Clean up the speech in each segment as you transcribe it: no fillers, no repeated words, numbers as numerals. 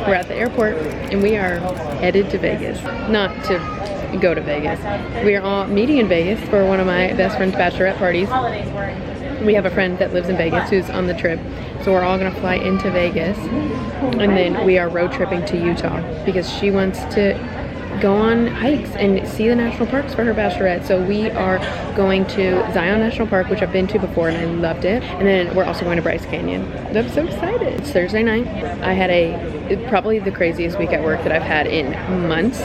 We're at the airport and we are headed to Vegas. Not to go to Vegas. We are all meeting in Vegas for one of my best friend's bachelorette parties. We have a friend that lives in Vegas who's on the trip. So we're all gonna fly into Vegas and then we are road tripping to Utah because she wants to go on hikes and see the national parks for her bachelorette. So we are going to Zion National Park, which I've been to before and I loved it. And then we're also going to Bryce Canyon. I'm so excited. It's Thursday night. I had probably the craziest week at work that I've had in months.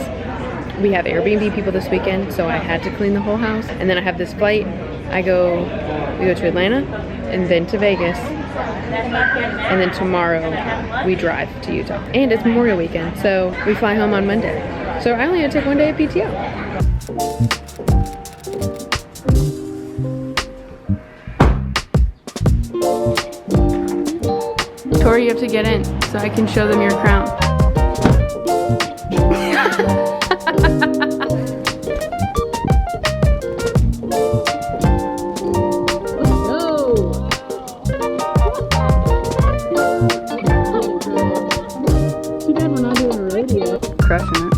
We have Airbnb people this weekend, so I had to clean the whole house. And then I have this flight. We go to Atlanta and then to Vegas. And then tomorrow we drive to Utah. And it's Memorial Weekend, so we fly home on Monday. So I only had to take 1 day of PTO. Tori, you have to get in so I can show them your crown. Crushing it.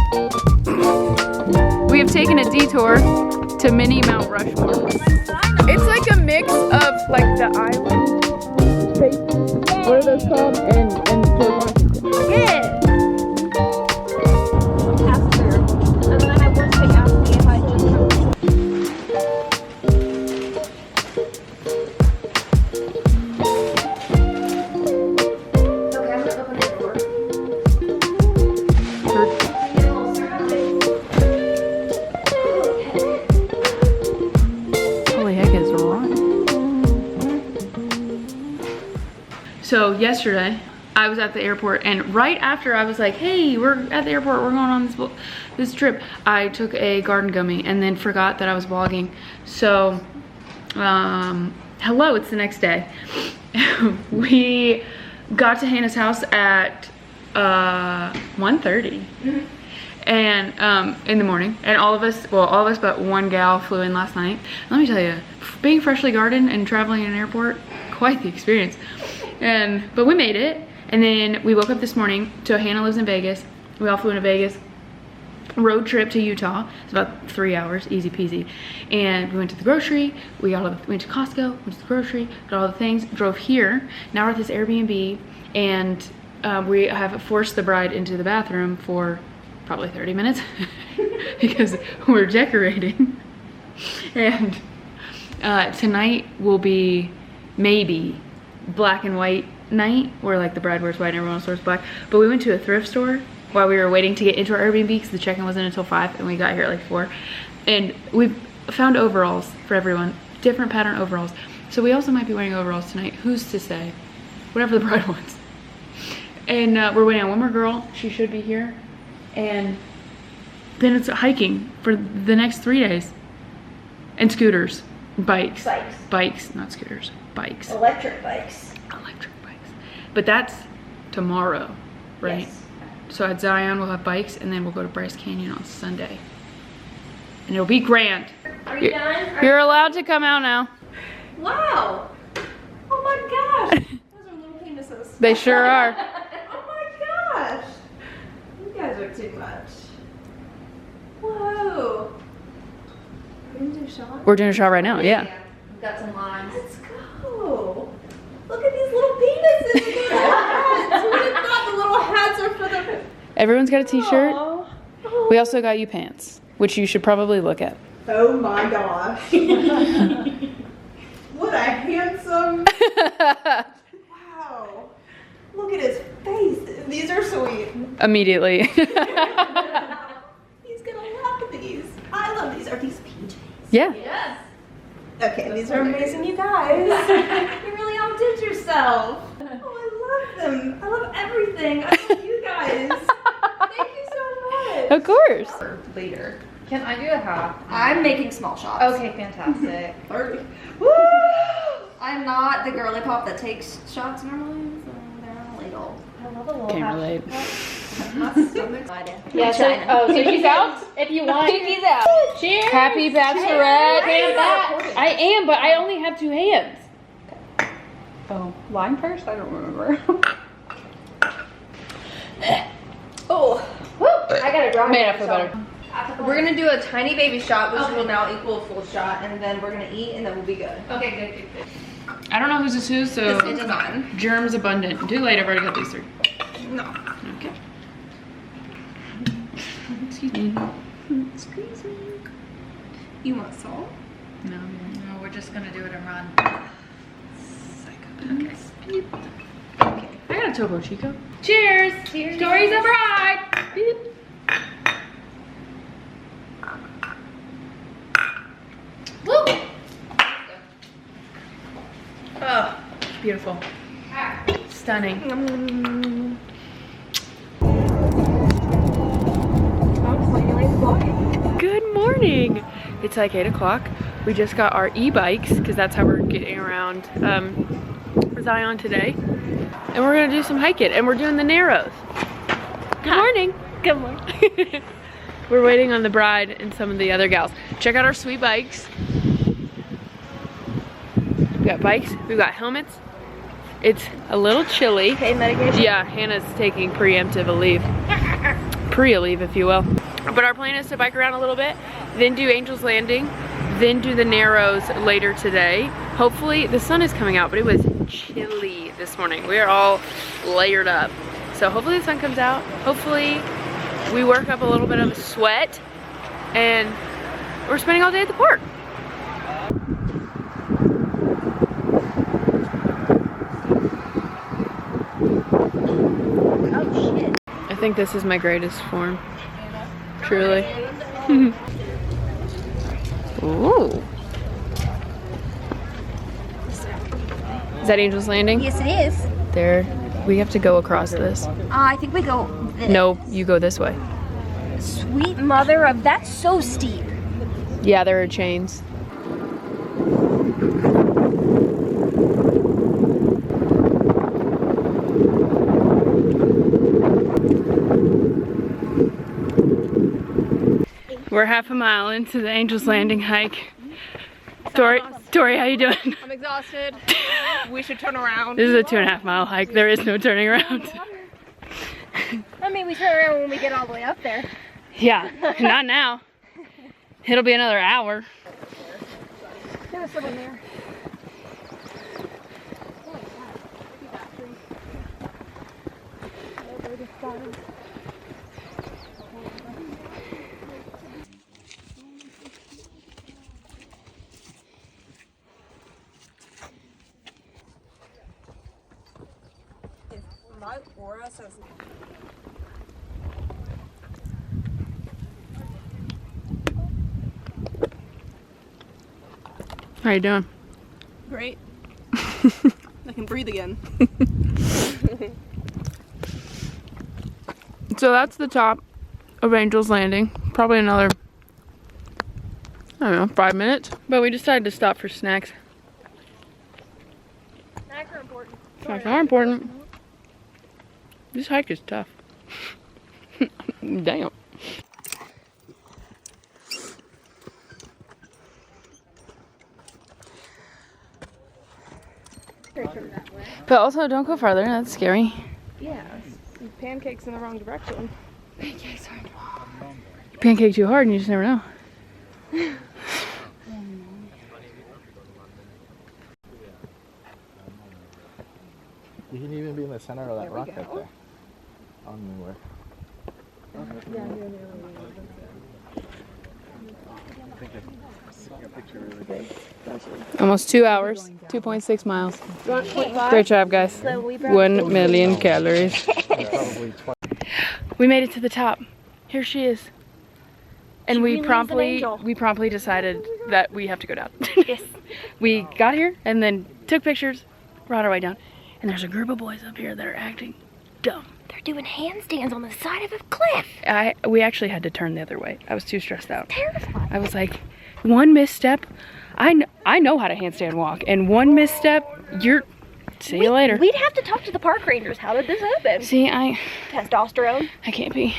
We have taken a detour to mini Mount Rushmore. It's like a mix of like the island, what are those called, and George Washington. Yeah. And then I want to ask me if I So yesterday, I was at the airport, and right after I was like, hey, we're at the airport, we're going on this trip, I took a garden gummy and then forgot that I was vlogging. So, hello, it's the next day. We got to Hannah's house at 1:30. And in the morning, and all of us but one gal flew in last night. Let me tell you, being freshly gardened and traveling in an airport, quite the experience. But we made it, and then we woke up this morning. So Hannah lives in Vegas. We all flew into Vegas. Road trip to Utah. It's about 3 hours, easy peasy. And we went to the grocery. We went to Costco. Went to the grocery. Got all the things. Drove here. Now we're at this Airbnb, and we have forced the bride into the bathroom for probably 30 minutes because we're decorating. And tonight will be maybe black and white night where like the bride wears white and everyone else wears black. But we went to a thrift store while we were waiting to get into our Airbnb because the check-in wasn't until 5 and we got here at like 4. And we found overalls for everyone, different pattern overalls. So we also might be wearing overalls tonight. Who's to say? Whatever the bride wants. And we're waiting on one more girl. She should be here. And then it's hiking for the next 3 days. And scooters, bikes, not scooters. Bikes. Electric bikes. Electric bikes. But that's tomorrow, right? Yes. So at Zion we'll have bikes and then we'll go to Bryce Canyon on Sunday. And it'll be grand. Are you done? You're allowed to come out now. Wow. Oh my gosh. Those are little penises. They sure are. Oh my gosh. You guys are too much. Whoa. We're gonna do a shot? We're doing a shot right now, yeah. We've got some lines. Let's go. Look at these little penises. Look at their hats. Who would have thought the little hats are for the... Everyone's got a t-shirt. Oh. We also got you pants, which you should probably look at. Oh my gosh. What a handsome... Wow. Look at his face. These are sweet. Immediately. He's gonna love these. I love these. Are these PJs? Yeah. Yes. Okay, these are amazing, you guys. You really outdid yourself. Oh, I love them. I love everything. I love you guys. Thank you so much. Of course. Later. Can I do a half? I'm making small shots. Okay, fantastic. 30. Woo! I'm not the girly pop that takes shots normally, so they're on a ladle. I love a little Can't half. relate. My stomach's Yeah, so he's out if you want. Pinky's out. Cheers. Happy bachelorette. Cheers. I am, but I only have 2 hands. Oh, line first? I don't remember. Oh, I gotta draw. Man, I feel better. we're gonna do a tiny baby shot, which will now equal a full shot, and then we're gonna eat, and then we'll be good. Okay, good. I don't know whose is whose, so This is mine. germs abundant. Too late, I've already got these 3. No. Okay. Excuse me. Excuse me. You want salt? No. No, we're just gonna do it and run. Okay. I got a Topo Chico. Cheers! Cheers. Stories of ride! Beep. Woo! Oh, beautiful. Stunning. Good morning. It's like 8 o'clock. We just got our e-bikes because that's how we're getting around Zion today. And we're gonna do some hiking, and we're doing the Narrows. Good morning. Good morning. We're waiting on the bride and some of the other gals. Check out our sweet bikes. We've got bikes, we've got helmets. It's a little chilly. Pain medication? Yeah, Hannah's taking preemptive leave. Pre-leave, if you will. But our plan is to bike around a little bit, then do Angel's Landing, then do the Narrows later today. Hopefully, the sun is coming out, but it was chilly this morning. We are all layered up. So hopefully the sun comes out. Hopefully we work up a little bit of a sweat, and we're spending all day at the park. Oh shit. I think this is my greatest form. Truly. Ooh. Is that Angel's Landing? Yes, it is. There. We have to go across this. I think we go this. No, you go this way. Sweet mother of, that's so steep. Yeah, there are chains. We're half a mile into the Angel's Landing hike. Tori, how you doing? I'm exhausted. We should turn around. This is a 2.5 mile hike. There is no turning around. I mean, we turn around when we get all the way up there. Yeah, not now. It'll be another hour. There's someone there. My aura says. How you doing? Great. I can breathe again. So that's the top of Angel's Landing. Probably another, I don't know, 5 minutes. But we decided to stop for snacks. Snacks are important. Snacks are important. This hike is tough. Damn. But also, don't go farther. That's scary. Yeah. Pancakes in the wrong direction. Pancakes aren't. You pancake too hard and you just never know. You can even be in the center of that rock right there. I don't know where. Almost 2 hours, 2.6 miles. Great job, guys. 1 million calories. We made it to the top. Here she is. And we promptly decided that we have to go down. Yes. We got here and then took pictures, brought our way down. And there's a group of boys up here that are acting dumb. They're doing handstands on the side of a cliff. We actually had to turn the other way. I was too stressed out. Terrifying. I was like, one misstep. I know how to handstand walk, and one misstep, see you later. We'd have to talk to the park rangers. How did this happen? See, Testosterone. I can't be.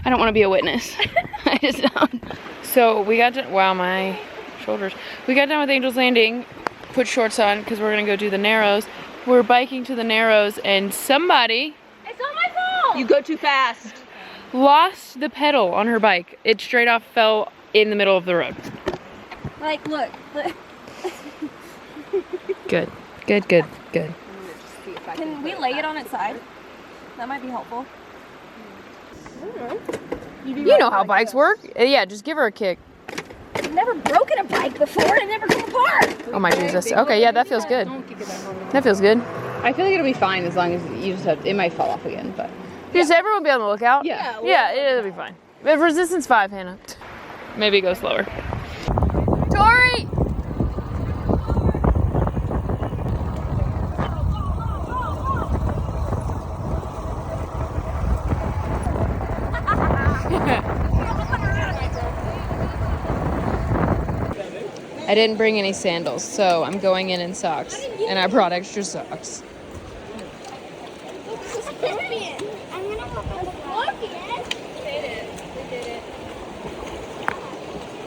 I don't want to be a witness. I just don't. So we got to, wow, my shoulders. We got done with Angel's Landing, put shorts on because we're gonna go do the Narrows. We're biking to the Narrows, and somebody. It's not my fault. You go too fast. lost the pedal on her bike. It straight off fell in the middle of the road. Like, look. Good. Good, good, good. Can we lay it on its side? That might be helpful. You know how bikes work. Yeah, just give her a kick. I've never broken a bike before and it never come apart. Oh my Jesus. Okay, yeah, that feels good. That feels good. I feel like it'll be fine as long as you just have, it might fall off again, but. Just everyone be on the lookout. Yeah. Yeah, it'll be fine. Resistance 5, Hannah. Maybe go slower. Tori! I didn't bring any sandals, so I'm going in socks. And I brought extra socks.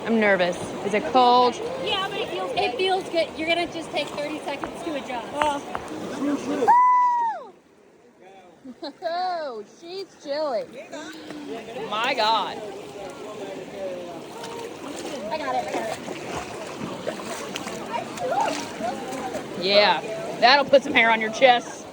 I'm nervous. Is it cold? Yeah, but it feels good. You're gonna just take 30 seconds to adjust. Oh, she's chilly. My God. I got it. Yeah, that'll put some hair on your chest.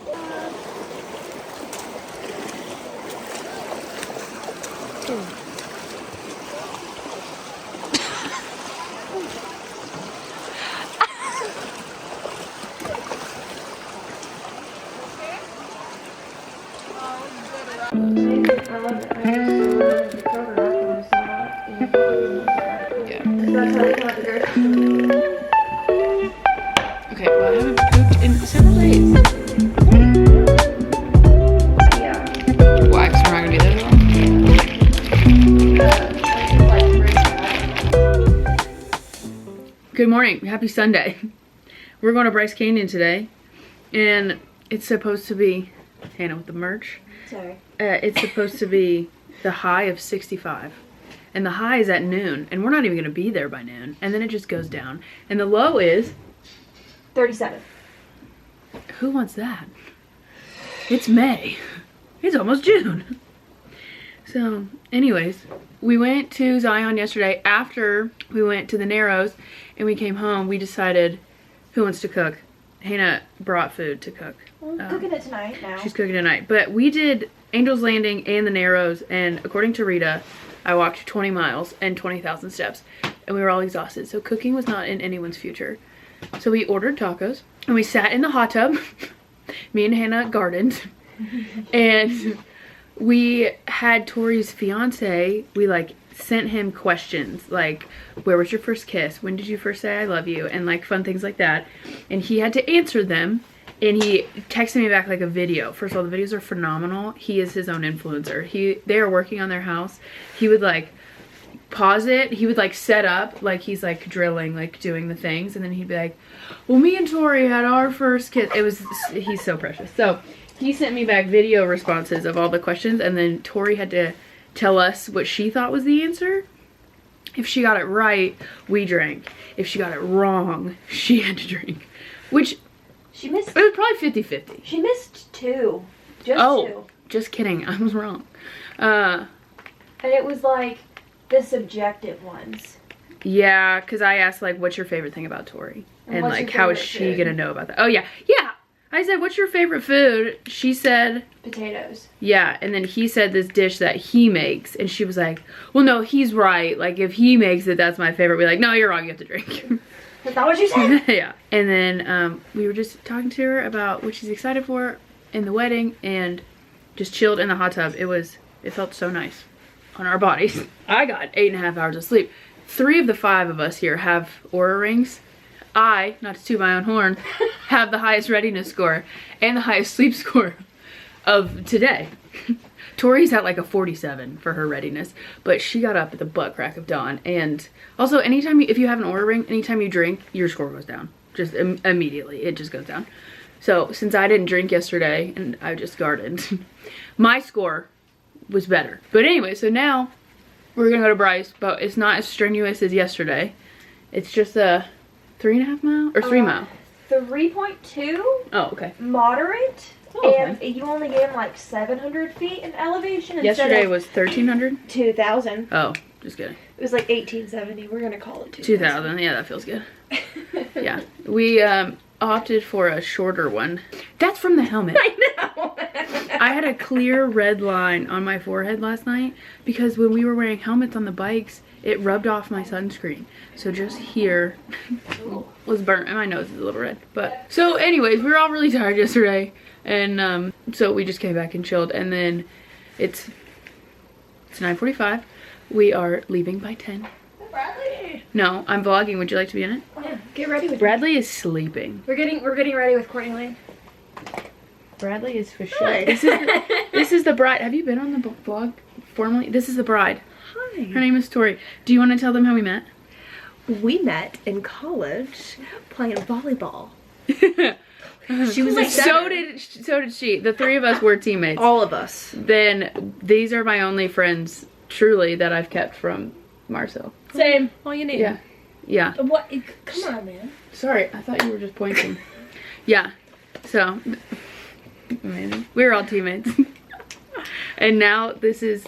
Okay, well, I haven't pooped in several days. Yeah. Why? Because we're not going to be there long? Good morning. Happy Sunday. We're going to Bryce Canyon today, and it's supposed to be, Hannah with the merch. Sorry. It's supposed to be the high of 65. And the high is at noon, and we're not even going to be there by noon. And then it just goes down. And the low is 37. Who wants that? It's May. It's almost June. So, anyways, we went to Zion yesterday. After we went to the Narrows and we came home, we decided who wants to cook. Hannah brought food to cook. I'm cooking it tonight now. She's cooking tonight. But we did Angel's Landing and the Narrows, and according to Rita, I walked 20 miles and 20,000 steps, and we were all exhausted. So cooking was not in anyone's future. So we ordered tacos, and we sat in the hot tub. Me and Hannah gardened, and we had Tori's fiance. We like sent him questions like, where was your first kiss? When did you first say I love you? And like fun things like that. And he had to answer them. And he texted me back like a video. First of all, the videos are phenomenal. He is his own influencer. They are working on their house. He would like pause it. He would like set up like he's like drilling, like doing the things. And then he'd be like, well, me and Tori had our first kiss. He's so precious. So he sent me back video responses of all the questions. And then Tori had to tell us what she thought was the answer. If she got it right, we drank. If she got it wrong, she had to drink. Which... She missed. It was probably 50-50. She missed 2. Just 2. Just kidding. I was wrong. And it was like the subjective ones. Yeah, because I asked like, what's your favorite thing about Tori? And like, how is she gonna know about that? Oh yeah. Yeah. I said, what's your favorite food? She said potatoes. Yeah, and then he said this dish that he makes, and she was like, well, no, he's right. Like, if he makes it, that's my favorite. We're like, no, you're wrong. You have to drink. Is that what you said? Yeah. And then we were just talking to her about what she's excited for in the wedding, and just chilled in the hot tub. It felt so nice on our bodies. I got 8.5 hours of sleep. 3 of the 5 of us here have Oura rings. I, not to toot my own horn, have the highest readiness score and the highest sleep score of today. Tori's at like a 47 for her readiness, but she got up at the butt crack of dawn. And also, anytime if you have an Oura ring, anytime you drink, your score goes down. Just immediately, it just goes down. So since I didn't drink yesterday and I just gardened, my score was better. But anyway, so now we're gonna go to Bryce, but it's not as strenuous as yesterday. It's just a 3.5 mile or 3 mile. 3.2. Oh, okay. Moderate. And you only gain like 700 feet in elevation Yesterday instead of was 1,300. 2,000. Oh, just kidding. It was like 1870. We're gonna call it 2,000. Yeah, that feels good. Yeah, we opted for a shorter one. That's from the helmet. I know. I had a clear red line on my forehead last night because when we were wearing helmets on the bikes, it rubbed off my sunscreen. So just here was burnt, and my nose is a little red. But so anyways, we were all really tired yesterday, and so we just came back and chilled. And then it's 9:45. We are leaving by 10. Bradley. No, I'm vlogging. Would you like to be in it? Yeah, get ready with Bradley is sleeping. We're getting ready with Courtney Lane. Bradley is for sure. This is the bride. Have you been on the vlog formally? This is the bride. Hi. Her name is Tori. Do you want to tell them how we met? We met in college playing volleyball. She was like, so did she. The three of us were teammates. All of us. Then these are my only friends, truly, that I've kept from Marcel. Same. All you need. Yeah. Yeah. What? Come on, man. Sorry, I thought you were just pointing. Yeah. So, amazing. We were all teammates. And now this is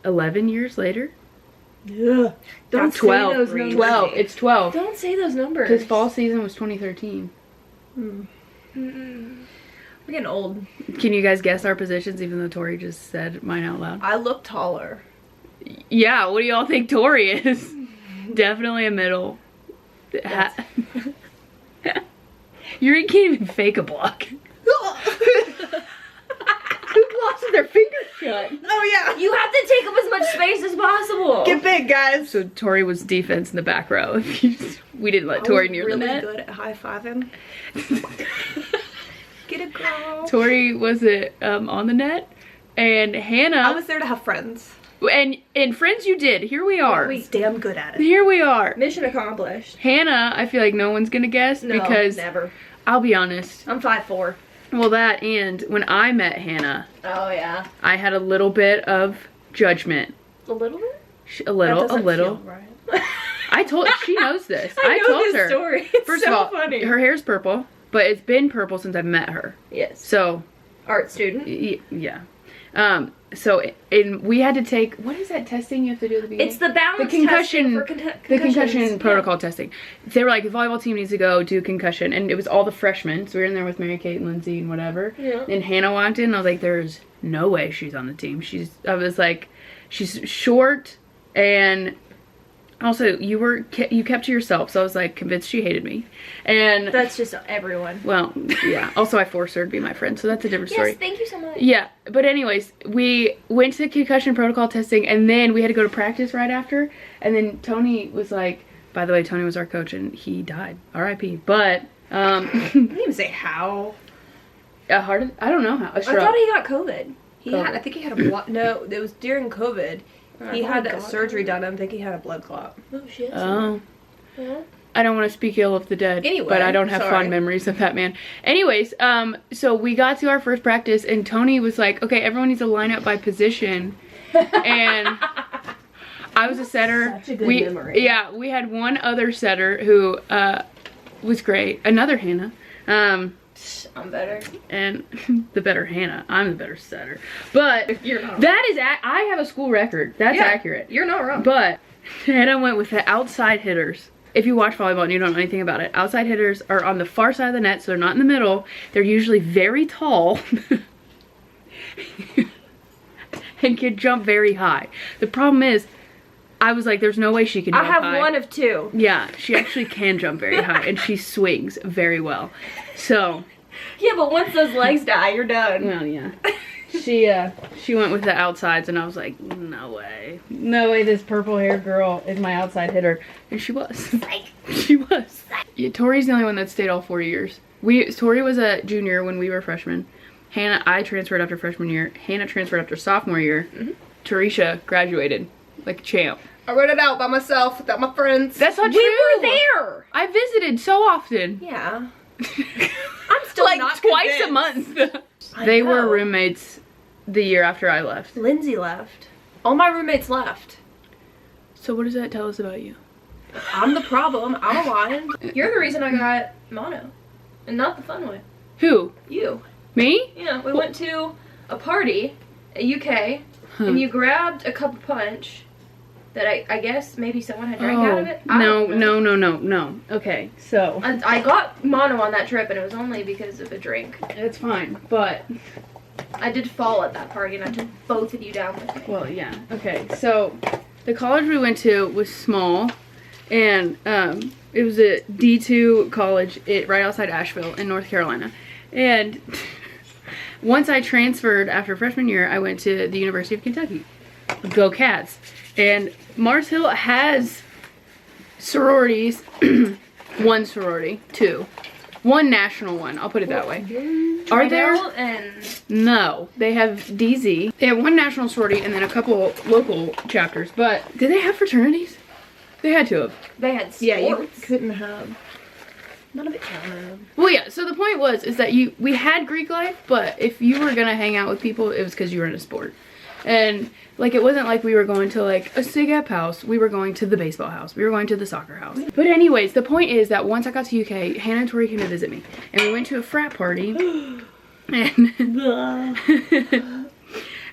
11 years later. Yeah. Don't 12. say those numbers. 12. It's 12. Don't say those numbers. Because fall season was 2013. We're getting old. Can you guys guess our positions, even though Tori just said mine out loud? I look taller. Yeah, what do y'all think Tori is? Definitely a middle. You can't even fake a block. Who blocks with their fingers shut? Oh yeah. You have to take up as much space as possible. Get big, guys. So Tori was defense in the back row. We didn't let Tori near the net. Really good at high-fiving. Get it, girl. Tori was on the net, and Hannah. I was there to have friends. And friends you did. Here we are. I was damn good at it. Here we are. Mission accomplished. Hannah, I feel like no one's gonna guess because never. I'll be honest. I'm 5'4". Well, that and when I met Hannah, Oh yeah. I had a little bit of judgment. A little bit. A little. Feel right. I told. She knows this. I know told this her. story. It's First so of all, funny. her hair's purple, but it's been purple since I've met her. Yes. So. Art student. Yeah. So we had to take, what is that testing you have to do at the beginning? It's the balance concussion, testing for the concussion concussions. protocol testing. They were like, the volleyball team needs to go do concussion, and it was all the freshmen. So we were in there with Mary Kate and Lindsay and whatever. Yeah. And Hannah walked in, and I was like, there's no way she's on the team. I was like, she's short, and also you kept to yourself. So I was like convinced she hated me. And That's just everyone. well, yeah. Also, I forced her to be my friend, so that's a different story. Yes, thank you so much. Yeah, but anyways, we went to concussion protocol testing, and then we had to go to practice right after. And then Tony was like, by the way, Tony was our coach, and he died. R.I.P. But I didn't even say how. I don't know how. A I stroke. thought he got COVID. COVID. I think he had a blood. No, it was during COVID. He had that surgery done. I think he had a blood clot. Oh shit. Oh. Yeah. I don't want to speak ill of the dead, Anyway, but I don't have sorry. fond memories of that man. Anyways, so we got to our first practice, and Tony was like, okay, everyone needs to line up by position. And I was a setter. Such a good memory. Yeah, we had one other setter who was great. Another Hannah. I'm better. And the better Hannah. I'm the better setter. But You're not. that is, I have a school record. That's accurate. You're not wrong. But Hannah went with the outside hitters. If you watch volleyball and you don't know anything about it, outside hitters are on the far side of the net, so they're not in the middle. They're usually very tall and can jump very high. The problem is, I was like, there's no way she can jump high. I have one of two. Yeah, she actually can jump very high, and she swings very well. So. Yeah, but once those legs die, you're done. Well, yeah. She went with the outsides, and I was like, no way. No way this purple haired girl is my outside hitter. And she was. She was. Yeah, Tori's the only one that stayed all 4 years. Tori was a junior when we were freshmen. I transferred after freshman year. Hannah transferred after sophomore year. Tarisha graduated like a champ. I wrote it out by myself without my friends. That's not we true. We were there. I visited so often. Yeah. I'm still like not twice convinced. a month. I They know. were roommates the year after I left. Lindsay left. All my roommates left. So what does that tell us about you? I'm the problem. I'm aligned. You're the reason I got mono. And not the fun way. Who? You. Me? Yeah, we went to a party at UK, and you grabbed a cup of punch that I guess maybe someone had drank out of it. I No, don't know. no. Okay, so. I got mono on that trip, and it was only because of a drink. It's fine, but. I did fall at that party, and I took both of you down with me. Well, yeah. Okay, so the college we went to was small, and it was a D2 college right outside Asheville in North Carolina. And once I transferred after freshman year, I went to the University of Kentucky. Go Cats. And Mars Hill has sororities. One sorority, two. One national one, I'll put it that way. Are there? And No, they have DZ. They have one national sorority and then a couple local chapters. But did they have fraternities? They had to have. they had sports. Yeah, you couldn't have. None of it counted. Well, yeah. So the point is that we had Greek life, but if you were gonna hang out with people, it was because you were in a sport. And like, it wasn't like we were going to like a Sig Ep house. We were going to the baseball house. We were going to the soccer house. But anyways, the point is that once I got to UK, Hannah and Tori came to visit me, and we went to a frat party. And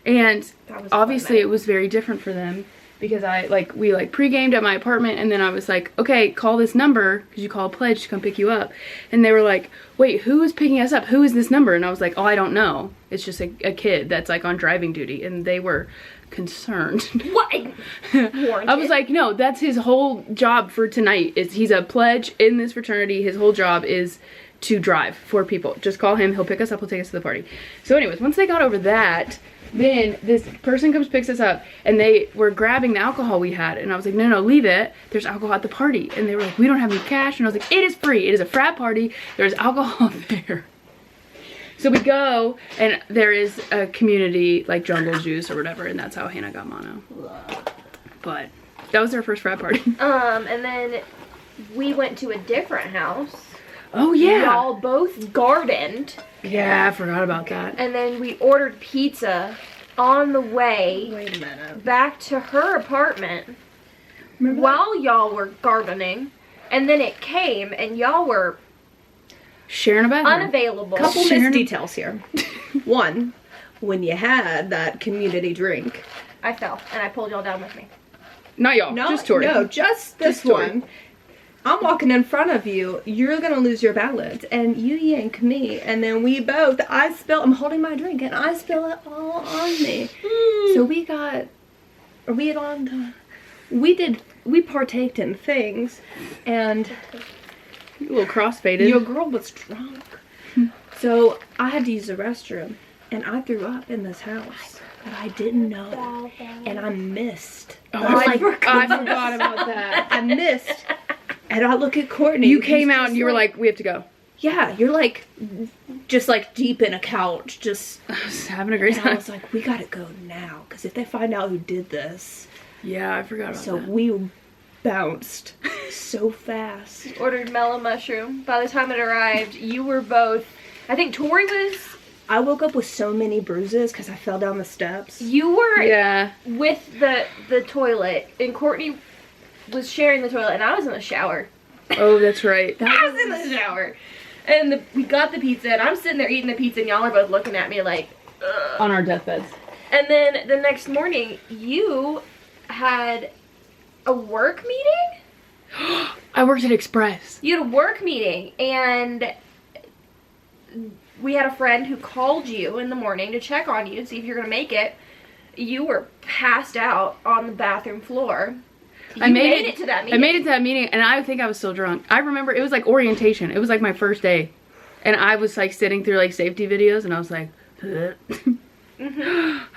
and obviously it was very different for them because we pre-gamed at my apartment, and then I was like, okay, call this number, because you call a pledge to come pick you up. And they were like, wait, who is picking us up? Who is this number? And I was like, oh, I don't know. It's just a kid that's like on driving duty. And they were concerned. What? I was like, no, that's his whole job for tonight. He's a pledge in this fraternity. His whole job is to drive for people. Just call him. He'll pick us up. He'll take us to the party. So anyways, once they got over that, then this person comes, picks us up, and they were grabbing the alcohol we had. And I was like, no, leave it. There's alcohol at the party. And they were like, we don't have any cash. And I was like, it is free. It is a frat party. There's alcohol there. So we go, and there is a community, like jungle juice or whatever, and that's how Hannah got mono. But that was our first frat party. And then we went to a different house. Oh, yeah. Y'all both gardened. Yeah, I forgot about that. And then we ordered pizza on the way Wait a minute. back to her apartment while y'all were gardening. And then it came, and y'all were Sharing a bathroom. unavailable. Couple Sharon- missed details here. One, when you had that community drink. I fell, and I pulled y'all down with me. Not y'all, just Tori. No, just this Tori. one. I'm walking in front of you. You're gonna lose your balance, and you yank me, and then we both. I'm holding my drink, and I spill it all on me. So we partaked in things, and A little crossfaded. your girl was drunk. So I had to use the restroom, and I threw up in this house, but I didn't know that, and I missed. Oh, I forgot about that. I missed. And I look at Courtney. You came out and you were like, we have to go. yeah, you're like, just like deep in a couch, just I was having a great and I time. was like, we gotta go now, because if they find out who did this. Yeah, I forgot about So that. we bounced so fast. Ordered mellow mushroom. By the time it arrived, you were both, I think Tori was, I woke up with so many bruises because I fell down the steps. you were Yeah. with the toilet, and Courtney was sharing the toilet, and I was in the shower. Oh, that's right. I was in the shower. And we got the pizza, and I'm sitting there eating the pizza, and y'all are both looking at me like, ugh. On our deathbeds. And then the next morning, you had a work meeting? I worked at Express. You had a work meeting, and we had a friend who called you in the morning to check on you and see if you're going to make it. You were passed out on the bathroom floor. You made it to that meeting. I made it to that meeting, and I think I was still drunk. I remember it was like orientation. It was like my first day, and I was like sitting through like safety videos, and I was like, I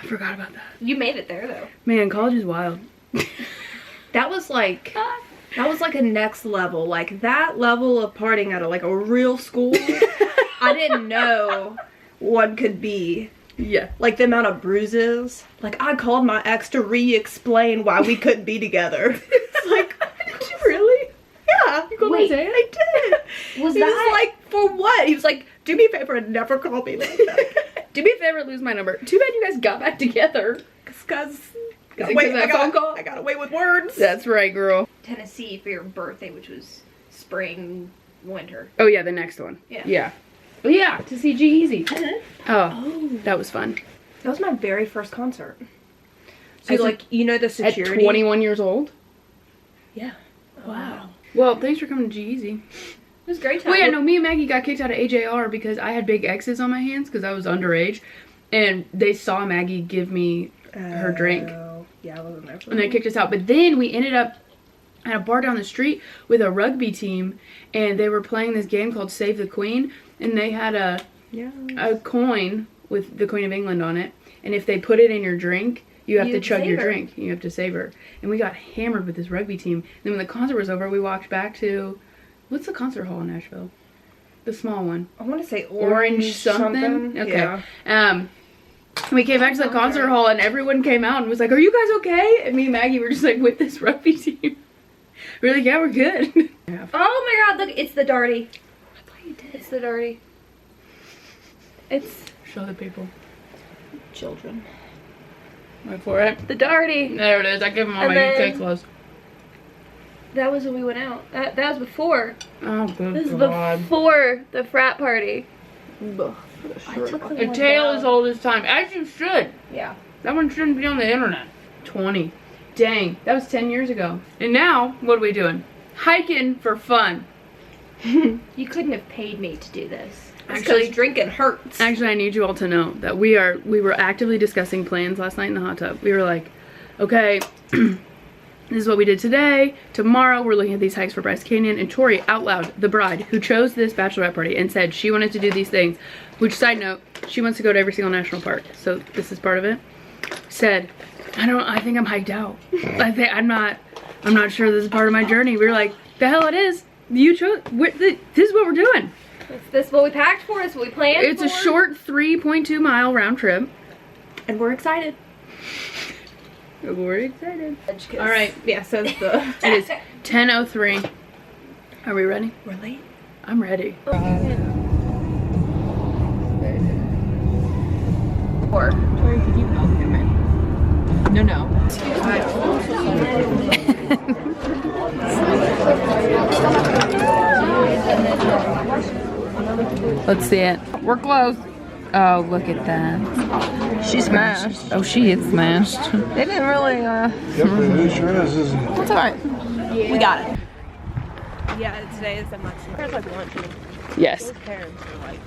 forgot about that. You made it there, though. Man, college is wild. That was like a next level. Like that level of partying at a real school. I didn't know one could be. Yeah. Like the amount of bruises. Like I called my ex to re-explain why we couldn't be together. It's like, did you really? Yeah. You Wait. I did. Was He that- was like, for what? He was like, do me a favor and never call me like that. Do me a favor, lose my number. Too bad you guys got back together. Because Is it 'cause of that phone call? I got away with words. That's right, girl. Tennessee for your birthday, which was spring, winter. Oh yeah, the next one. Yeah. Yeah. Yeah, to see G-Eazy. Oh, that was fun. That was my very first concert. So, As a- like, you know the security? At 21 years old? Yeah. Wow. Well, thanks for coming to G-Eazy. It was a great time. Well, yeah, no, me and Maggie got kicked out of AJR because I had big X's on my hands because I was underage. And they saw Maggie give me her drink. Yeah, I wasn't there for And they kicked us out. But then we ended up at a bar down the street with a rugby team. And they were playing this game called Save the Queen. And they had a coin with the Queen of England on it. And if they put it in your drink, you have to chug your drink. You have to save her. And we got hammered with this rugby team. And then when the concert was over, we walked back to... What's the concert hall in Nashville? The small one. I want to say Orange something? Okay. Yeah. We came back to the concert hall and everyone came out and was like, "Are you guys okay?" And me and Maggie were just like, with this rugby team. We're like, "Yeah, we're good." Oh my god, look, it's the Darty. I thought you did. It's the Darty. It's... Show the people. Children. Wait for it. The Darty. There it is. I gave them all And my UK then- clothes. That was when we went out. That was before. Oh, good This is God. before the frat party. A tale as old as time. As you should. Yeah. That one shouldn't be on the internet. 20. Dang. That was 10 years ago. And now, what are we doing? Hiking for fun. You couldn't have paid me to do this. Actually, drinking hurts. Actually, I need you all to know that we were actively discussing plans last night in the hot tub. We were like, okay, this is what we did today. Tomorrow, we're looking at these hikes for Bryce Canyon. And Tori, out loud, the bride, who chose this bachelorette party and said she wanted to do these things, which, side note, she wants to go to every single national park. So this is part of it. Said, I think I'm hiked out. I'm not sure this is part of my journey. We were like, the hell it is. You chose, this is what we're doing. Is this what we packed for? Is what we planned It's a short 3.2 mile round trip. And we're excited. We're excited. All right. Yeah, so the... It is 10:03. Are we ready? We're late. I'm ready. No. Let's see it. We're close. Oh, look at that. She's smashed. Oh, she is smashed. They didn't really, It sure is, isn't it? That's alright. We got it. Yeah, today is a much... There's like lunch. Yes. Parents are like,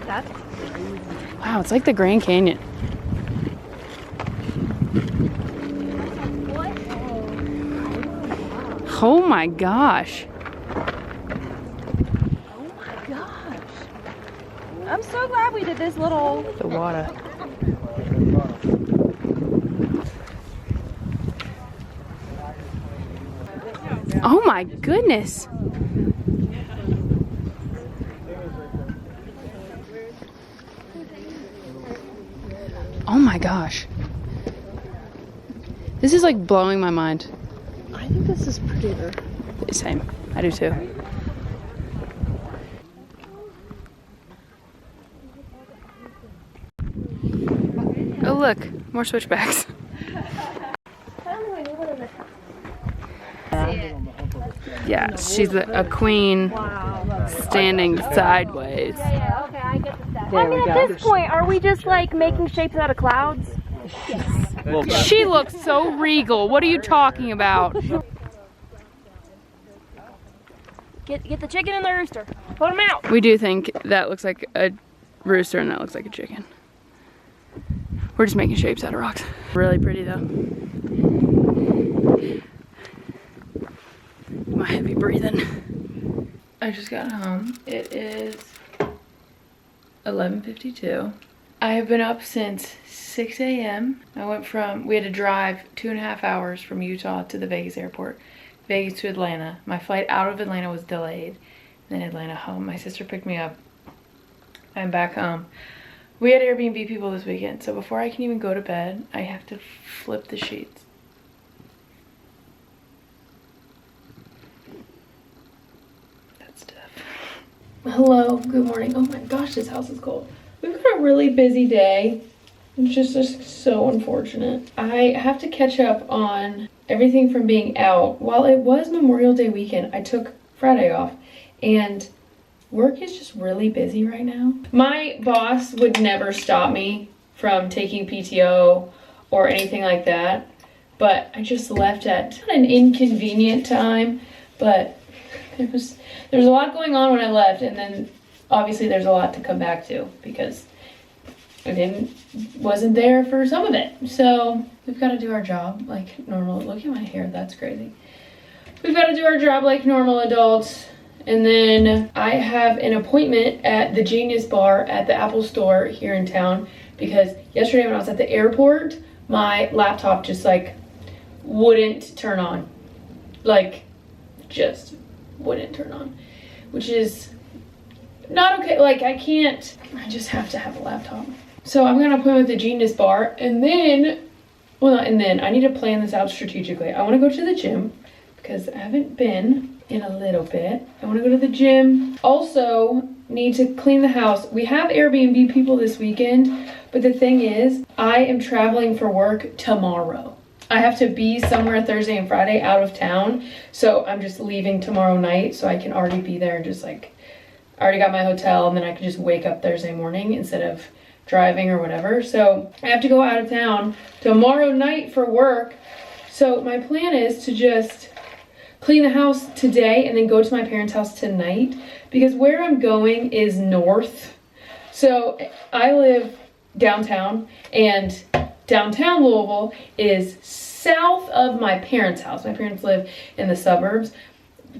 that's... Wow, it's like the Grand Canyon. Oh my gosh. I'm so glad we did this little... The water. Oh my goodness. Oh my gosh. This is like blowing my mind. I think this is prettier. Same. I do too. Oh look, more switchbacks. Yeah, she's a queen standing sideways. Okay, I get the step. There we go. At this point, are we just like making shapes out of clouds? She looks so regal. What are you talking about? Get the chicken and the rooster. Put them out. We do think that looks like a rooster and that looks like a chicken. We're just making shapes out of rocks. Really pretty though. My heavy breathing. I just got home. It is 11:52. I have been up since 6 a.m. We had to drive 2.5 hours from Utah to the Vegas airport. Vegas to Atlanta. My flight out of Atlanta was delayed. Then Atlanta home. My sister picked me up. I'm back home. We had Airbnb people this weekend, so before I can even go to bed, I have to flip the sheets. That's tough. Hello, good morning. Oh my gosh, this house is cold. We've got a really busy day. It's just so unfortunate. I have to catch up on everything from being out. While it was Memorial Day weekend, I took Friday off, and work is just really busy right now. My boss would never stop me from taking PTO or anything like that, but I just left at an inconvenient time, but there was a lot going on when I left, and then obviously there's a lot to come back to because I wasn't there for some of it. So we've got to do our job like normal. Look at my hair, that's crazy. We've got to do our job like normal adults. And then I have an appointment at the Genius Bar at the Apple store here in town because yesterday when I was at the airport, my laptop just like wouldn't turn on. Like just wouldn't turn on, which is not okay. Like I just have to have a laptop. So I'm gonna appoint with the Genius Bar, and then, I need to plan this out strategically. I wanna go to the gym because I haven't been in a little bit. I wanna go to the gym. Also, need to clean the house. We have Airbnb people this weekend, but the thing is, I am traveling for work tomorrow. I have to be somewhere Thursday and Friday out of town, so I'm just leaving tomorrow night so I can already be there and just like, I already got my hotel, and then I can just wake up Thursday morning instead of driving or whatever. So I have to go out of town tomorrow night for work. So my plan is to just clean the house today and then go to my parents' house tonight because where I'm going is north. So I live downtown, and downtown Louisville is south of my parents' house. My parents live in the suburbs,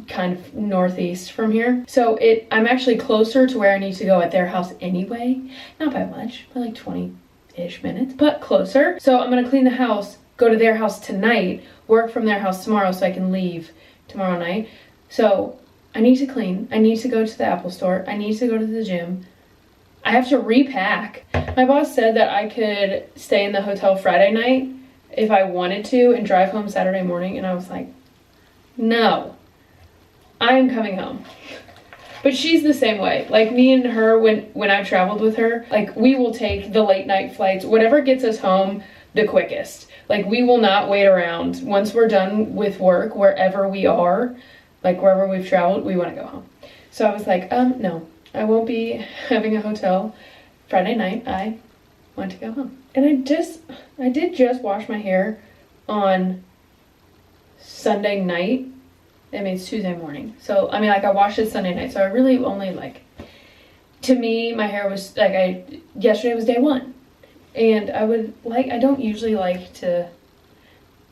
kind of northeast from here. So I'm actually closer to where I need to go at their house anyway. Not by much, by like 20-ish minutes, but closer. So I'm gonna clean the house, go to their house tonight, work from their house tomorrow so I can leave tomorrow night. So I need to clean, I need to go to the Apple store, I need to go to the gym. I have to repack. My boss said that I could stay in the hotel Friday night if I wanted to and drive home Saturday morning, and I was like, no. I am coming home. But she's the same way. Like me and her, when I've traveled with her, like we will take the late night flights, whatever gets us home the quickest. Like we will not wait around. Once we're done with work, wherever we are, like wherever we've traveled, we want to go home. So I was like, no, I won't be having a hotel Friday night. I want to go home. And I did just wash my hair on Sunday night. I mean, it's Tuesday morning. So, I mean, like I washed it Sunday night. So I really only to me, my hair was yesterday was day one. And I don't usually like to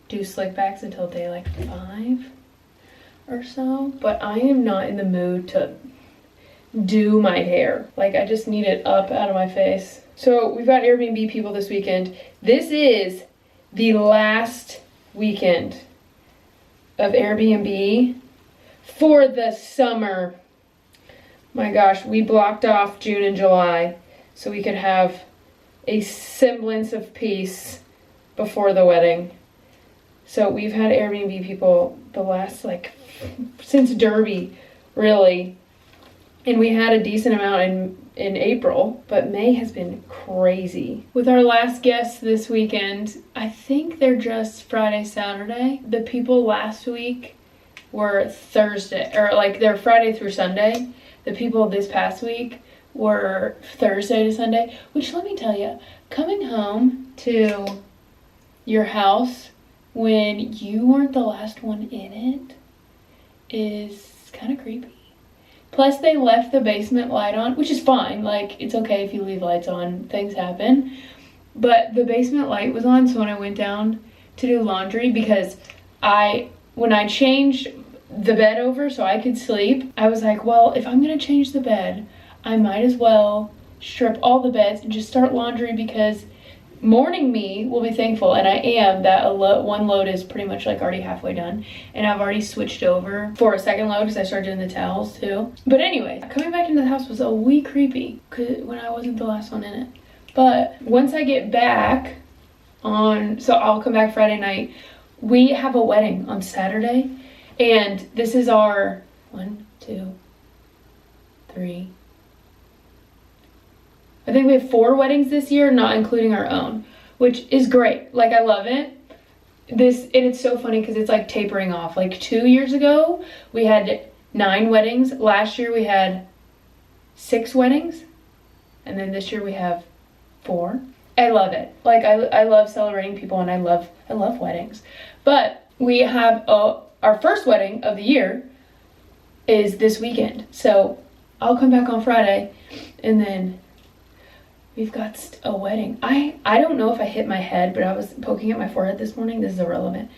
do slick backs until day 5 or so. But I am not in the mood to do my hair. Like I just need it up out of my face. So we've got Airbnb people this weekend. This is the last weekend of Airbnb for the summer. My gosh, we blocked off June and July so we could have a semblance of peace before the wedding. So we've had Airbnb people the last since Derby, really. And we had a decent amount in April, but May has been crazy. With our last guests this weekend, I think they're just Friday, Saturday. The people last week were Thursday, or they're Friday through Sunday. The people this past week were Thursday to Sunday, which let me tell you, coming home to your house when you weren't the last one in it is kind of creepy. Plus, they left the basement light on, which is fine. It's okay if you leave lights on. Things happen. But the basement light was on, so when I went down to do laundry, because when I changed the bed over so I could sleep, I was like, well, if I'm going to change the bed, I might as well strip all the beds and just start laundry because morning me will be thankful, and I am, that one load is pretty much already halfway done, and I've already switched over for a second load because I started doing the towels too. But anyway, coming back into the house was a wee creepy when I wasn't the last one in it. But once I get back so I'll come back Friday night. We have a wedding on Saturday, and this is our 1, 2, 3. I think we have 4 weddings this year, not including our own, which is great. I love it. And it's so funny because it's tapering off. 2 years ago, we had 9 weddings. Last year we had 6 weddings. And then this year we have 4. I love it. Like I love celebrating people, and I love weddings. But we have our first wedding of the year is this weekend. So I'll come back on Friday, and then we've got a wedding. I don't know if I hit my head, but I was poking at my forehead this morning. This is irrelevant.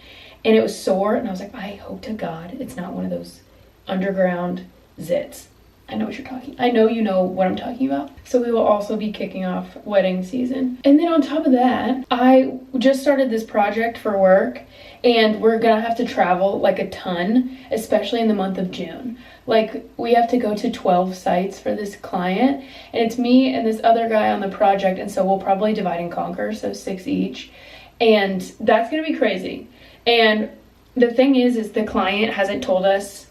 And it was sore, and I was like, I hope to God it's not one of those underground zits. I know what you're talking. I know you know what I'm talking about. So we will also be kicking off wedding season. And then on top of that, I just started this project for work, and we're gonna have to travel like a ton, especially in the month of June. Like, we have to go to 12 sites for this client, and it's me and this other guy on the project, and so we'll probably divide and conquer, so 6 each. And that's gonna be crazy. And the thing is the client hasn't told us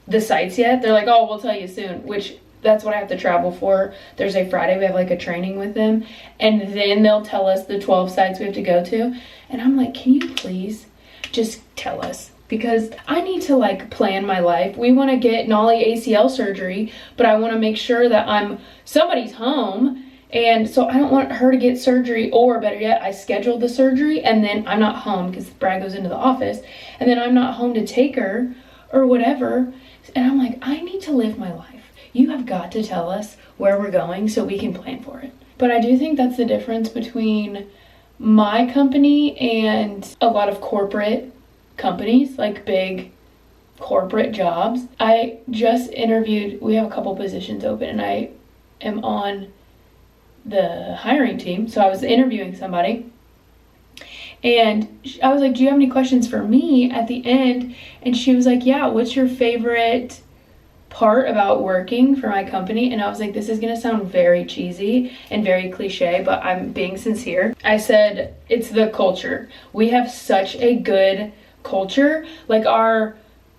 the sites yet. They're like, oh, we'll tell you soon, which that's what I have to travel for. Thursday, Friday, we have like a training with them, and then they'll tell us the 12 sites we have to go to. And I'm like, can you please just tell us? Because I need to like plan my life. We want to get Nolly ACL surgery, but I want to make sure that somebody's home. And so I don't want her to get surgery, or better yet, I scheduled the surgery and then I'm not home because Brad goes into the office, and then I'm not home to take her or whatever. And I'm like, I need to live my life. You have got to tell us where we're going so we can plan for it. But I do think that's the difference between my company and a lot of corporate companies, like big corporate jobs. I just interviewed, we have a couple positions open, and I am on the hiring team. So I was interviewing somebody, and I was like, do you have any questions for me at the end? And she was like, yeah, what's your favorite part about working for my company? And I was like, this is gonna sound very cheesy and very cliche, but I'm being sincere. I said, it's the culture. We have such a good culture. Like our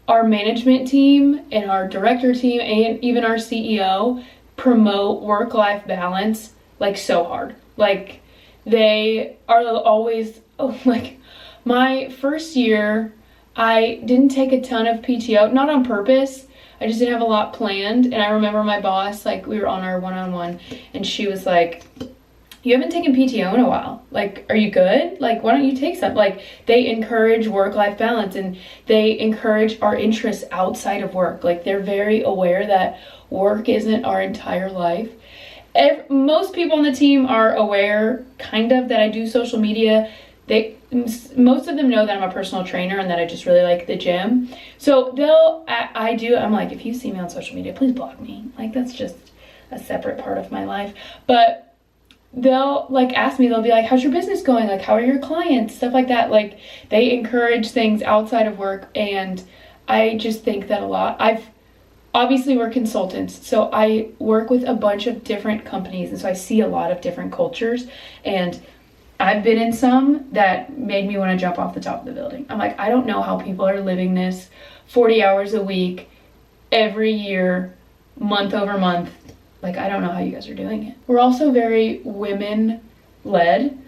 management team and our director team and even our CEO promote work-life balance like so hard. Like, they are always, like, my first year I didn't take a ton of PTO, not on purpose. I just didn't have a lot planned. And I remember my boss, like, we were on our one-on-one, and she was like, you haven't taken PTO in a while. Like, are you good? Like, why don't you take some? Like, they encourage work-life balance, and they encourage our interests outside of work. Like, they're very aware that work isn't our entire life. Most people on the team are aware, kind of, that I do social media. Most of them know that I'm a personal trainer and that I just really like the gym. So I'm like, if you see me on social media, please block me. Like, that's just a separate part of my life. But they'll like ask me, they'll be like, how's your business going? Like, how are your clients? Stuff like that. Like, they encourage things outside of work, and I just think that a lot. Obviously, we're consultants, so I work with a bunch of different companies, and so I see a lot of different cultures, and I've been in some that made me want to jump off the top of the building. I'm like, I don't know how people are living this 40 hours a week, every year, month over month. Like, I don't know how you guys are doing it. We're also very women-led.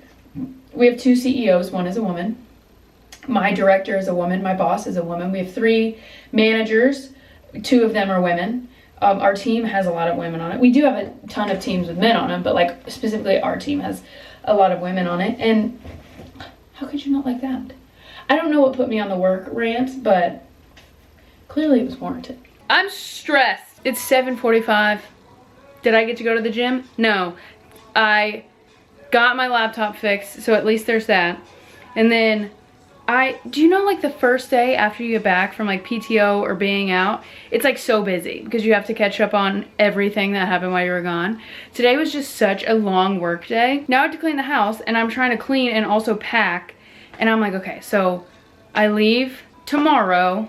We have 2 CEOs, one is a woman. My director is a woman, my boss is a woman. We have 3 managers. 2 of them are women. Our team has a lot of women on it. We do have a ton of teams with men on them, but like specifically our team has a lot of women on it. And how could you not like that? I don't know what put me on the work rant, but clearly it was warranted. I'm stressed. It's 7:45. Did I get to go to the gym? No. I got my laptop fixed, so at least there's that. And then do you know, like, the first day after you get back from like PTO or being out, it's like so busy because you have to catch up on everything that happened while you were gone. Today was just such a long work day. Now I have to clean the house, and I'm trying to clean and also pack, and I'm like, okay, so I leave tomorrow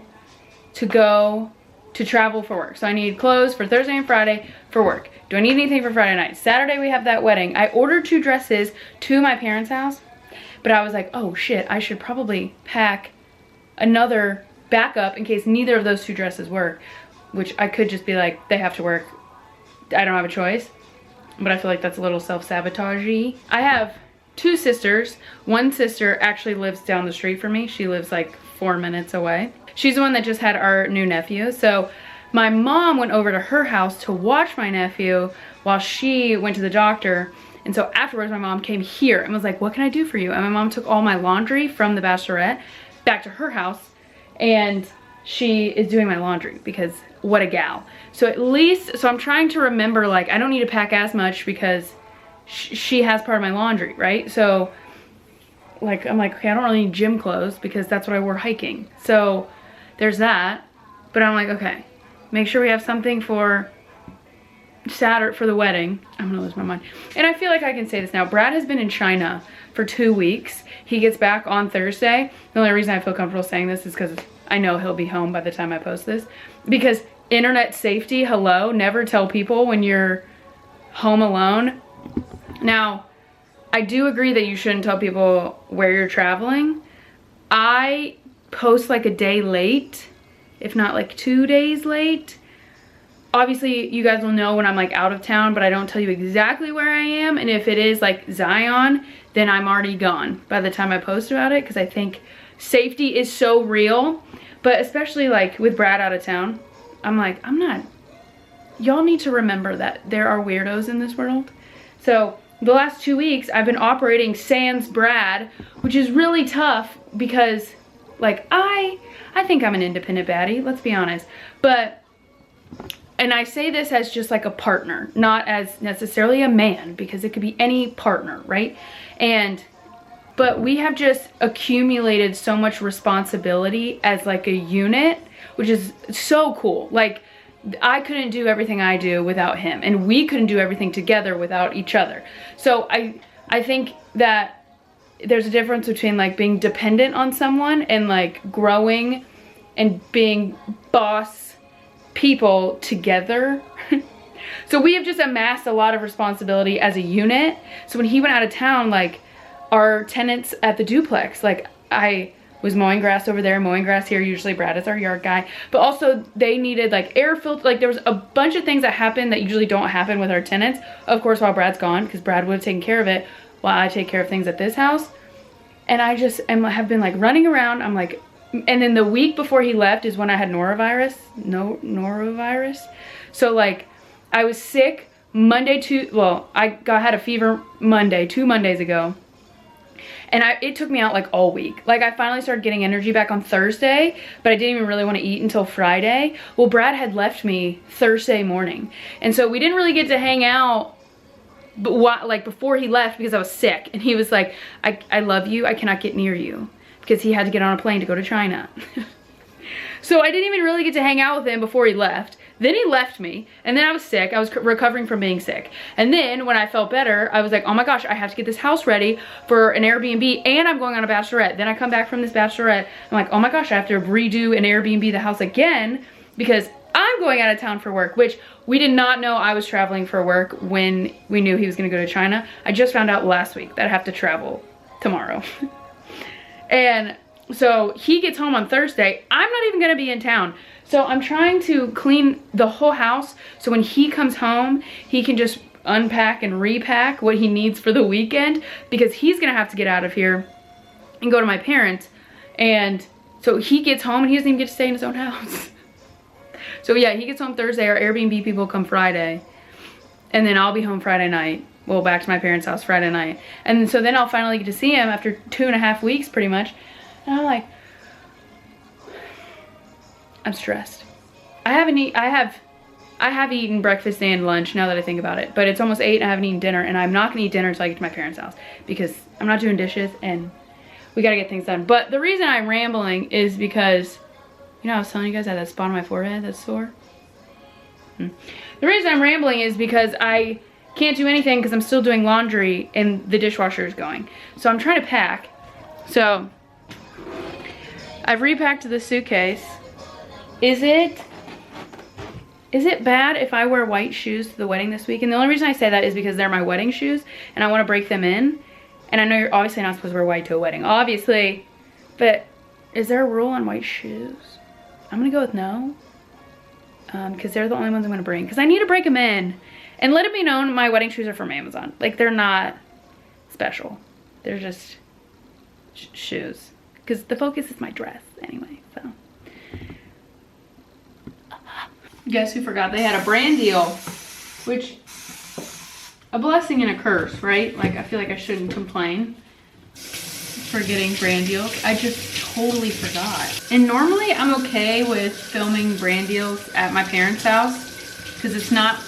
to go to travel for work. So I need clothes for Thursday and Friday for work. Do I need anything for Friday night? Saturday we have that wedding. I ordered 2 dresses to my parents' house, but I was like, oh shit, I should probably pack another backup in case neither of those 2 dresses work, which I could just be like, they have to work. I don't have a choice. But I feel like that's a little self-sabotage-y. I have 2 sisters. One sister actually lives down the street from me. She lives like 4 minutes away. She's the one that just had our new nephew. So my mom went over to her house to watch my nephew while she went to the doctor. And so afterwards, my mom came here and was like, what can I do for you? And my mom took all my laundry from the bachelorette back to her house, and she is doing my laundry because what a gal. So at least, so I'm trying to remember, like, I don't need to pack as much because she has part of my laundry, right? So like, I'm like, okay, I don't really need gym clothes because that's what I wore hiking. So there's that. But I'm like, okay, make sure we have something for Saturday for the wedding. I'm gonna lose my mind. And I feel like I can say this now. Brad has been in China for 2 weeks. He gets back on Thursday. The only reason I feel comfortable saying this is because I know he'll be home by the time I post this. Because internet safety, hello, never tell people when you're home alone. Now, I do agree that you shouldn't tell people where you're traveling. I post like a day late, if not like 2 days late. Obviously, you guys will know when I'm like out of town, but I don't tell you exactly where I am. And if it is like Zion, then I'm already gone by the time I post about it, because I think safety is so real. But especially like with Brad out of town, I'm like, y'all need to remember that there are weirdos in this world. So the last 2 weeks, I've been operating sans Brad, which is really tough because, like, I think I'm an independent baddie, let's be honest. But, and I say this as just like a partner, not as necessarily a man, because it could be any partner, right? But we have just accumulated so much responsibility as like a unit, which is so cool. Like, I couldn't do everything I do without him, and we couldn't do everything together without each other. So I think that there's a difference between like being dependent on someone and like growing and being boss people together. So we have just amassed a lot of responsibility as a unit. So when he went out of town, like, our tenants at the duplex, like, I was mowing grass over there, mowing grass here. Usually Brad is our yard guy. But also they needed like air filter. Like, there was a bunch of things that happened that usually don't happen with our tenants. Of course, while Brad's gone, because Brad would have taken care of it while I take care of things at this house. And I just have been like running around. I'm like, and then the week before he left is when I had norovirus. So like, I was sick Monday I had a fever Monday, 2 Mondays ago. And it took me out like all week. Like, I finally started getting energy back on Thursday, but I didn't even really want to eat until Friday. Well, Brad had left me Thursday morning. And so we didn't really get to hang out like before he left because I was sick. And he was like, I love you, I cannot get near you. Because he had to get on a plane to go to China. So I didn't even really get to hang out with him before he left. Then he left me, and then I was sick. I was recovering from being sick. And then when I felt better, I was like, oh my gosh, I have to get this house ready for an Airbnb, and I'm going on a bachelorette. Then I come back from this bachelorette, I'm like, oh my gosh, I have to redo an Airbnb the house again because I'm going out of town for work, which we did not know I was traveling for work when we knew he was gonna go to China. I just found out last week that I have to travel tomorrow. And so he gets home on Thursday. I'm not even gonna be in town. So I'm trying to clean the whole house so when he comes home, he can just unpack and repack what he needs for the weekend, because he's gonna have to get out of here and go to my parents. And so he gets home and he doesn't even get to stay in his own house. So yeah, he gets home Thursday. Our Airbnb people come Friday. And then I'll be home Friday night. Well, back to my parents' house Friday night. And so then I'll finally get to see him after 2.5 weeks pretty much. And I'm like, I'm stressed. I have eaten breakfast and lunch now that I think about it, but it's almost 8 and I haven't eaten dinner, and I'm not gonna eat dinner until I get to my parents' house because I'm not doing dishes and we gotta get things done. But the reason I'm rambling is because, you know, I was telling you guys I had that spot on my forehead that's sore. The reason I'm rambling is because I can't do anything because I'm still doing laundry and the dishwasher is going. So I'm trying to pack. So I've repacked the suitcase. Is it bad if I wear white shoes to the wedding this week? And the only reason I say that is because they're my wedding shoes and I want to break them in. And I know you're obviously not supposed to wear white to a wedding, obviously. But is there a rule on white shoes? I'm going to go with no. Because they're the only ones I'm going to bring. Because I need to break them in. And let it be known, my wedding shoes are from Amazon. Like, they're not special. They're just shoes. Because the focus is my dress anyway, so. guess who forgot they had a brand deal, which, a blessing and a curse, right? Like, I feel like I shouldn't complain for getting brand deals. I just totally forgot. And normally I'm okay with filming brand deals at my parents' house because it's not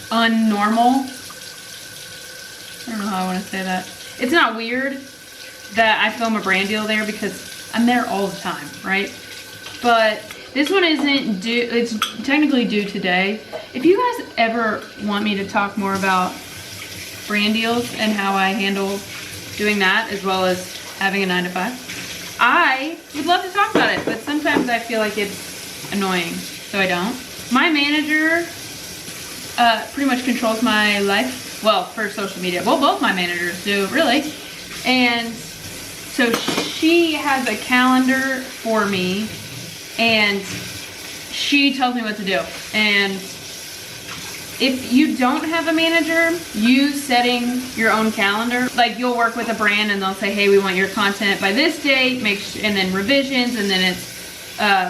unnormal. I don't know how I want to say that. It's not weird that I film a brand deal there because I'm there all the time, right? But this one isn't due, it's technically due today. If you guys ever want me to talk more about brand deals and how I handle doing that as well as having a 9-to-5, I would love to talk about it, but sometimes I feel like it's annoying, so I don't. My manager pretty much controls my life, well, for social media. Well, both my managers do, really. And so she has a calendar for me, and she tells me what to do. And if you don't have a manager, you setting your own calendar. Like, you'll work with a brand and they'll say, hey, we want your content by this date, and then revisions, and then it's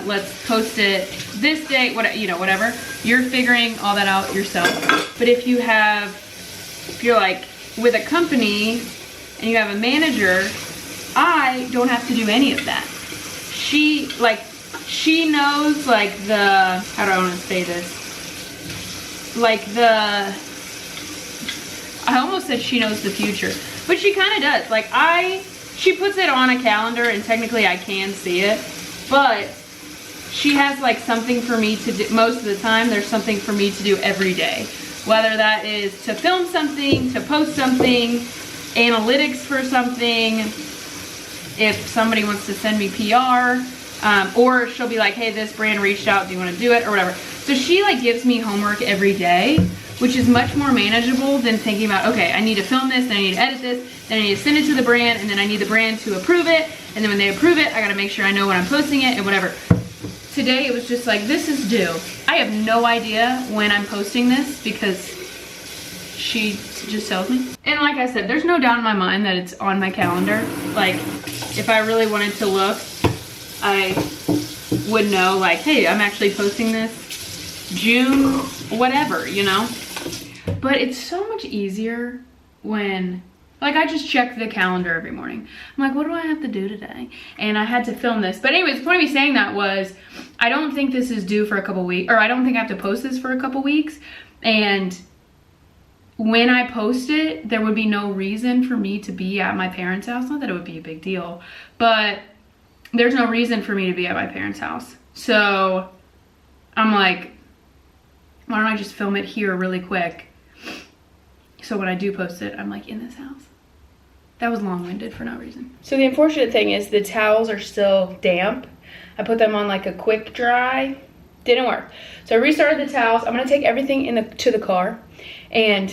let's post it this date, whatever. You're figuring all that out yourself. But if you're like with a company and you have a manager, I don't have to do any of that. She knows, like, the, how do I want to say this? Like, I almost said she knows the future, but she kind of does. Like, she puts it on a calendar and technically I can see it, but she has, like, something for me to do. Most of the time there's something for me to do every day, whether that is to film something, to post something, analytics for something, if somebody wants to send me PR, or she'll be like, hey, this brand reached out, do you want to do it, or whatever. So she, like, gives me homework every day, which is much more manageable than thinking about, okay, I need to film this, then I need to edit this, then I need to send it to the brand, and then I need the brand to approve it, and then when they approve it, I gotta make sure I know when I'm posting it, and whatever. Today, it was just like, this is due. I have no idea when I'm posting this because she just tells me. And like I said, there's no doubt in my mind that it's on my calendar. Like, if I really wanted to look, I would know, like, hey, I'm actually posting this June, whatever, you know? But it's so much easier when, like, I just check the calendar every morning. I'm like, what do I have to do today? And I had to film this. But anyways, the point of me saying that was, I don't think this is due for a couple weeks, or I don't think I have to post this for a couple weeks. And when I post it, there would be no reason for me to be at my parents' house. Not that it would be a big deal, but there's no reason for me to be at my parents' house. So I'm like, why don't I just film it here really quick? So when I do post it, I'm like, in this house. That was long-winded for no reason. So the unfortunate thing is the towels are still damp. I put them on like a quick dry. Didn't work. So I restarted the towels. I'm gonna take everything to the car and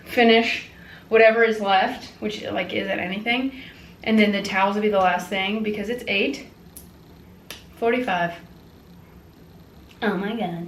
finish whatever is left, which, like, isn't anything. And then the towels will be the last thing because it's 8:45. Oh my God.